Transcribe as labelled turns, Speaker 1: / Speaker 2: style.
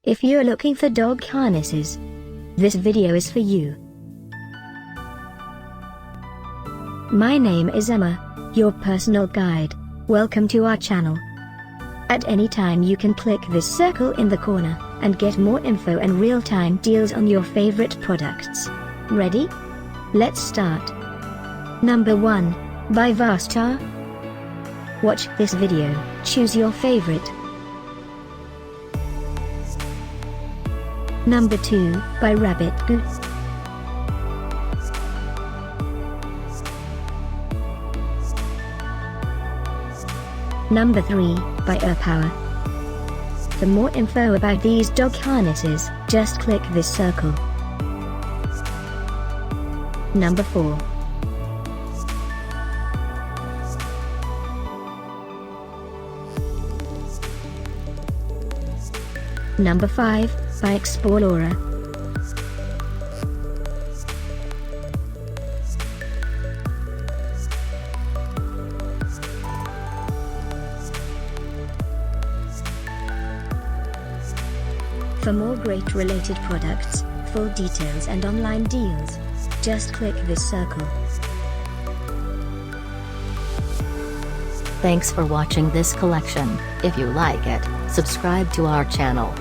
Speaker 1: If you're looking for dog harnesses, this video is for you. My name is Emma, your personal guide. Welcome to our channel. At any time you can click this circle in the corner, and get more info and real-time deals on your favorite products. Ready? Let's start. Number 1, by Vastar. Watch this video, choose your favorite. Number 2, by Rabbitgoo. Number 3, by Urpower. For more info about these dog harnesses, just click this circle. Number 4. Number 5, by Expawlorer. For more great related products, full details and online deals, just click this circle.
Speaker 2: Thanks for watching this collection. If you like it, subscribe to our channel.